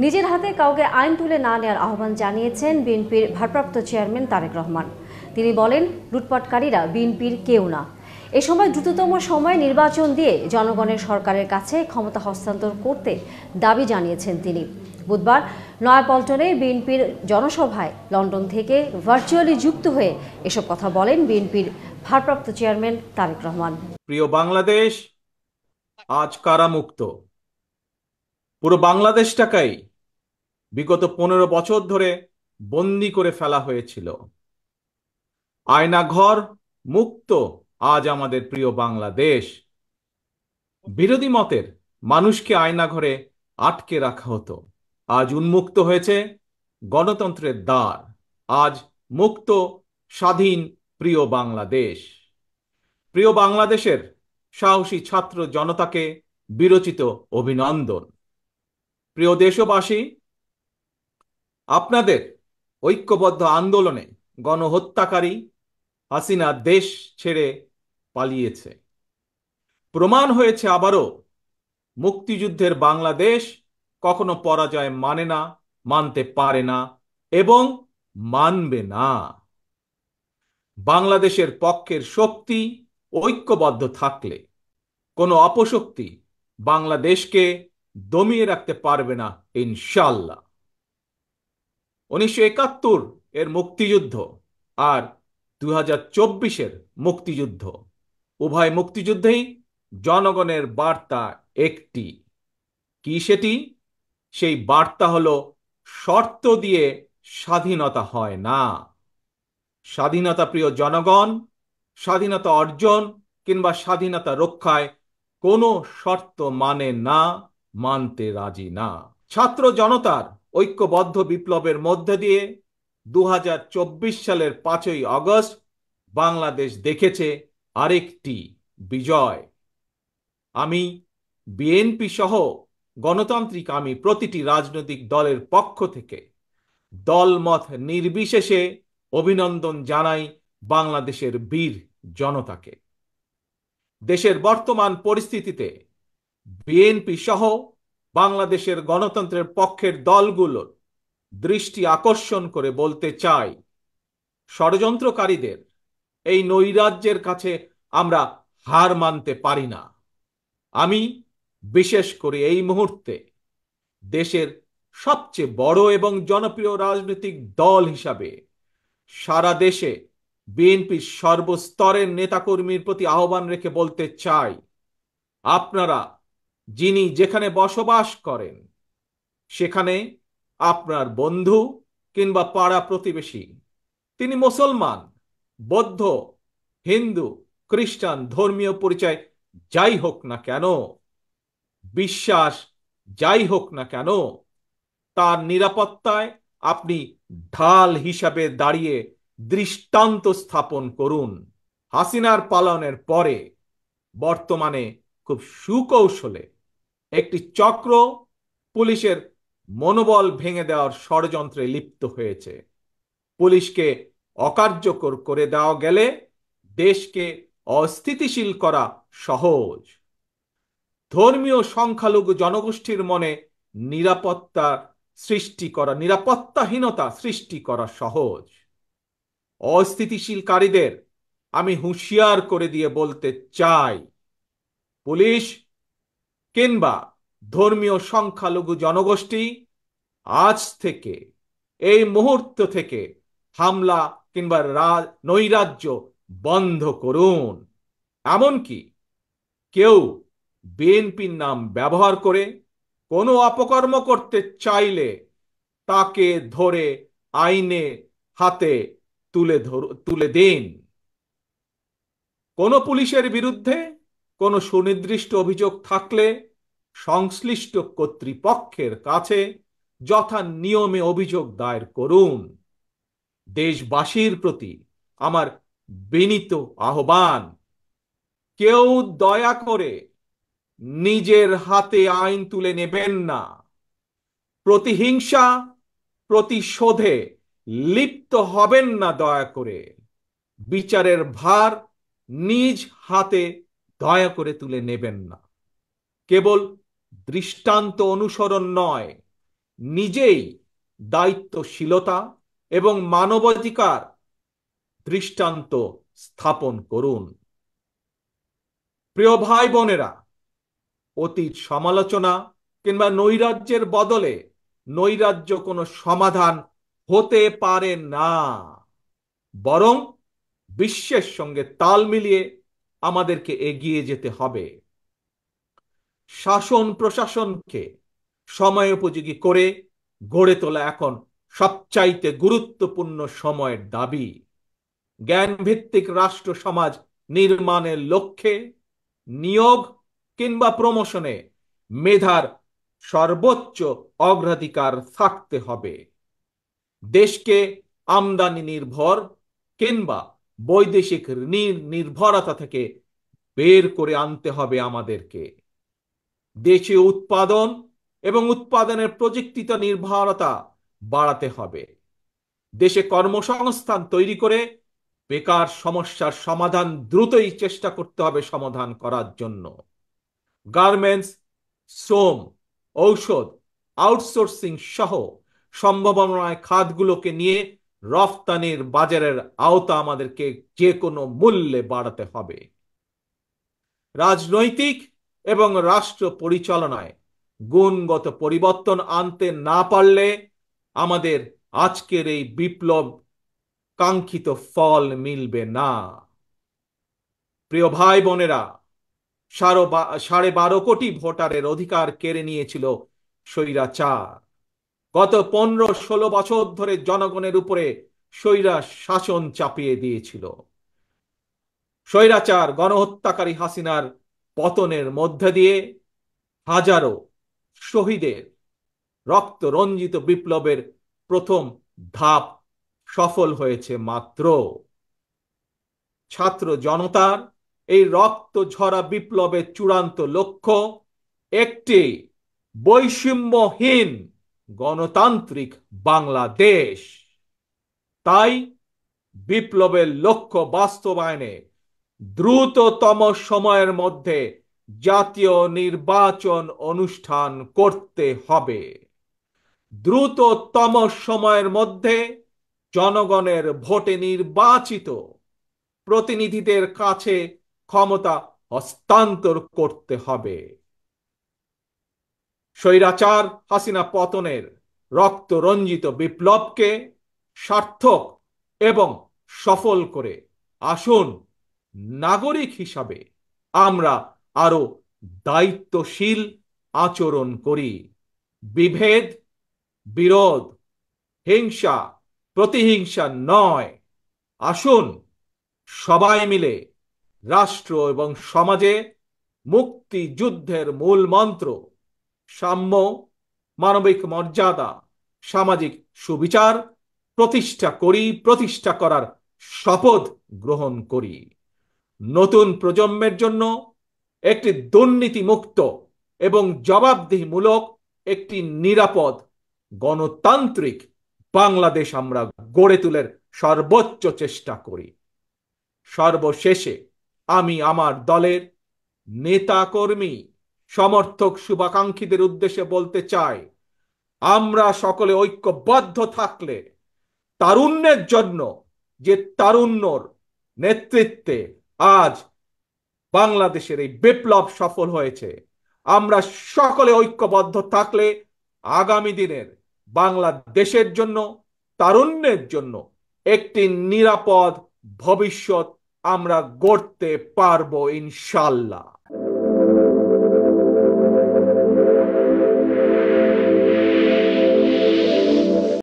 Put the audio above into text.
নিজের হাতে কাউকে আইন তুলে না নেওয়ার আহ্বান জানিয়েছেন বিএনপির ভারপ্রাপ্ত চেয়ারম্যান তারেক রহমান। তিনি বলেন, লুটপাটকারীরা বিএনপির কেউ না। এ সময় দ্রুততম সময়ে নির্বাচন দিয়ে জনগণের সরকারের কাছে ক্ষমতা হস্তান্তর করতে দাবি জানিয়েছেন তিনি। বুধবার নয়াপল্টনে বিএনপির জনসভায় লন্ডন থেকে ভার্চুয়ালি যুক্ত হয়ে এসব কথা বলেন বিএনপির ভারপ্রাপ্ত চেয়ারম্যান তারেক রহমান। প্রিয় বাংলাদেশ আজ কারামুক্ত। পুরো বাংলাদেশটাকেই বিগত 15 বছর ধরে বন্দি করে ফেলা হয়েছিল। আয়নাঘর মুক্ত আজ আমাদের প্রিয় বাংলাদেশ। বিরোধী মতের মানুষকে আয়নাঘরে আটকে রাখা হতো, আজ উন্মুক্ত হয়েছে গণতন্ত্রের দ্বার। আজ মুক্ত, স্বাধীন প্রিয় বাংলাদেশ। প্রিয় বাংলাদেশের সাহসী ছাত্র জনতাকে বিরচিত অভিনন্দন। প্রিয় দেশবাসী, আপনাদের ঐক্যবদ্ধ আন্দোলনে গণহত্যাকারী হাসিনা দেশ ছেড়ে পালিয়েছে। প্রমাণ হয়েছে আবারও মুক্তিযুদ্ধের বাংলাদেশ কখনো পরাজয় মানে না, মানতে পারে না এবং মানবে না। বাংলাদেশের পক্ষের শক্তি ঐক্যবদ্ধ থাকলে কোনো অপশক্তি বাংলাদেশকে দমিয়ে রাখতে পারবে না ইনশাল্লাহ। 1971 এর মুক্তিযুদ্ধ আর 2024-এর মুক্তিযুদ্ধ, উভয় মুক্তিযুদ্ধেই জনগণের বার্তা একটি। কি সেটি? সেই বার্তা হলো, শর্ত দিয়ে স্বাধীনতা হয় না। স্বাধীনতা প্রিয় জনগণ, স্বাধীনতা অর্জন কিংবা স্বাধীনতা রক্ষায় কোনো শর্ত মানে না, মানতে রাজি না। ছাত্র জনতার ঐক্যবদ্ধ বিপ্লবের মধ্যে দিয়ে 2024 সালের 5ই আগস্ট বাংলাদেশ দেখেছে আরেকটি বিজয়। আমি বিএনপি সহ গণতান্ত্রিক আমি প্রতিটি রাজনৈতিক দলের পক্ষ থেকে দলমত নির্বিশেষে অভিনন্দন জানাই বাংলাদেশের বীর জনতাকে। দেশের বর্তমান পরিস্থিতিতে বিএনপি সহ বাংলাদেশের গণতন্ত্রের পক্ষের দলগুলোর দৃষ্টি আকর্ষণ করে বলতে চাই, ষড়যন্ত্রকারীদের এই নৈরাজ্যের কাছে আমরা হার মানতে পারি না। আমি বিশেষ করে এই মুহূর্তে দেশের সবচেয়ে বড় এবং জনপ্রিয় রাজনৈতিক দল হিসাবে সারা দেশে বিএনপির সর্বস্তরের নেতাকর্মীর প্রতি আহ্বান রেখে বলতে চাই, আপনারা যিনি যেখানে বসবাস করেন সেখানে আপনার বন্ধু কিংবা পাড়া প্রতিবেশী, তিনি মুসলমান, বৌদ্ধ, হিন্দু, খ্রিস্টান, ধর্মীয় পরিচয় যাই হোক না কেন, বিশ্বাস যাই হোক না কেন, তার নিরাপত্তায় আপনি ঢাল হিসাবে দাঁড়িয়ে দৃষ্টান্ত স্থাপন করুন। হাসিনার পালনের পরে বর্তমানে খুব সুকৌশলে একটি চক্র পুলিশের মনোবল ভেঙে দেওয়ার ষড়যন্ত্রে লিপ্ত হয়েছে। পুলিশকে অকার্যকর করে দেওয়া গেলে দেশকে অস্থিতিশীল করা সহজ। ধর্মীয় সংখ্যালঘু জনগোষ্ঠীর মনে নিরাপত্তাহীনতা সৃষ্টি করা সহজ। অস্থিতিশীলকারীদের আমি হুঁশিয়ার করে দিয়ে বলতে চাই, পুলিশ কিংবা ধর্মীয় সংখ্যালঘু জনগোষ্ঠী আজ থেকে, এই মুহূর্ত থেকে হামলা কিংবা নৈরাজ্য বন্ধ করুন। এমনকি কেউ বিএনপির নাম ব্যবহার করে কোনো অপকর্ম করতে চাইলে তাকে ধরে আইনে হাতে তুলে দিন। কোনো পুলিশের বিরুদ্ধে কোনো সুনির্দিষ্ট অভিযোগ থাকলে সংশ্লিষ্ট কর্তৃপক্ষের কাছে যথা নিয়মে অভিযোগ দায়ের করুন। দেশবাসীর প্রতি আমার বিনীত আহ্বান, কেউ দয়া করে নিজের হাতে আইন তুলে নেবেন না। প্রতিহিংসা, প্রতিশোধে লিপ্ত হবেন না দয়া করে। বিচারের ভার নিজ হাতে দয়া করে তুলে নেবেন না। কেবল দৃষ্টান্ত অনুসরণ নয়, নিজেই দায়িত্বশীলতা এবং মানবাধিকার দৃষ্টান্ত স্থাপন করুন। প্রিয় ভাই বোনেরা, অতীত সমালোচনা কিংবা নৈরাজ্যের বদলে নৈরাজ্য কোনো সমাধান হতে পারে না, বরং বিশ্বের সঙ্গে তাল মিলিয়ে আমাদেরকে এগিয়ে যেতে হবে। শাসন প্রশাসনকে সময়োপযোগী করে গড়ে তোলা এখন সবচাইতে গুরুত্বপূর্ণ সময়ের দাবি। জ্ঞানভিত্তিক রাষ্ট্র সমাজ নির্মাণের লক্ষ্যে নিয়োগ কিংবা প্রমোশনে মেধার সর্বোচ্চ অগ্রাধিকার থাকতে হবে। দেশকে আমদানি নির্ভর কিংবা বৈদেশিক নির্ভরতা থেকে বের করে আনতে হবে আমাদেরকে। দেশীয় উৎপাদন এবং উৎপাদনের প্রযুক্তিত নির্ভরতা বাড়াতে হবে। দেশে কর্মসংস্থান তৈরি করে বেকার সমস্যার সমাধান দ্রুতই চেষ্টা করতে হবে সমাধান করার জন্য। গার্মেন্টস, শ্রম, ঔষধ, আউটসোর্সিং সহ সম্ভাবনায় খাতগুলোকে নিয়ে রফতানির বাজারের আওতা আমাদেরকে যে কোনো মূল্যে বাড়াতে হবে। রাজনৈতিক এবং রাষ্ট্র পরিচালনায় গুণগত পরিবর্তন আনতে না পারলে আমাদের আজকের এই বিপ্লব কাঙ্ক্ষিত ফল মিলবে না। প্রিয় ভাই বোনেরা, 12.5 কোটি ভোটারের অধিকার কেড়ে নিয়েছিল স্বৈরাচার। গত 15-16 বছর ধরে জনগণের উপরে স্বৈরা শাসন চাপিয়ে দিয়েছিল। স্বৈরাচার গণহত্যাকারী হাসিনার পতনের মধ্যে দিয়ে হাজারো শহীদের রক্ত রঞ্জিত বিপ্লবের প্রথম ধাপ সফল হয়েছে মাত্র। ছাত্র জনতার এই রক্ত ঝরা বিপ্লবের চূড়ান্ত লক্ষ্য একটি বৈষম্যহীন গণতান্ত্রিক বাংলাদেশ। তাই বিপ্লবের লক্ষ্য বাস্তবায়নে দ্রুততম সময়ের মধ্যে জাতীয় নির্বাচন অনুষ্ঠান করতে হবে। দ্রুততম সময়ের মধ্যে জনগণের ভোটে নির্বাচিত প্রতিনিধিদের কাছে ক্ষমতা হস্তান্তর করতে হবে। স্বৈরাচার হাসিনা পতনের রক্ত রঞ্জিত বিপ্লবকে সার্থক এবং সফল করে আসুন নাগরিক হিসাবে আমরা আরো দায়িত্বশীল আচরণ করি। বিভেদ, বিরোধ, হিংসা, প্রতিহিংসা নয়। আসুন সবাই মিলে রাষ্ট্র এবং সমাজে মুক্তিযুদ্ধের মূল মন্ত্র সাম্য, মানবিক মর্যাদা, সামাজিক সুবিচার প্রতিষ্ঠা করার শপথ গ্রহণ করি। নতুন প্রজন্মের জন্য একটি দুর্নীতিমুক্ত এবং জবাবদিহিমূলক একটি নিরাপদ গণতান্ত্রিক বাংলাদেশ আমরা গড়ে তোলার সর্বোচ্চ চেষ্টা করি। সর্বশেষে আমি আমার দলের নেতা কর্মী, সমর্থক, শুভাকাঙ্ক্ষীদের উদ্দেশ্যে বলতে চাই, আমরা সকলে ঐক্যবদ্ধ থাকলে তারুণ্যের জন্য যে তারুণ্যর নেতৃত্বে আজ বাংলাদেশের এই বিপ্লব সফল হয়েছে, আমরা সকলে ঐক্যবদ্ধ থাকলে আগামী দিনের বাংলাদেশের জন্য, তারুণ্যের জন্য একটি নিরাপদ ভবিষ্যৎ আমরা গড়তে পারবো ইনশাআল্লাহ।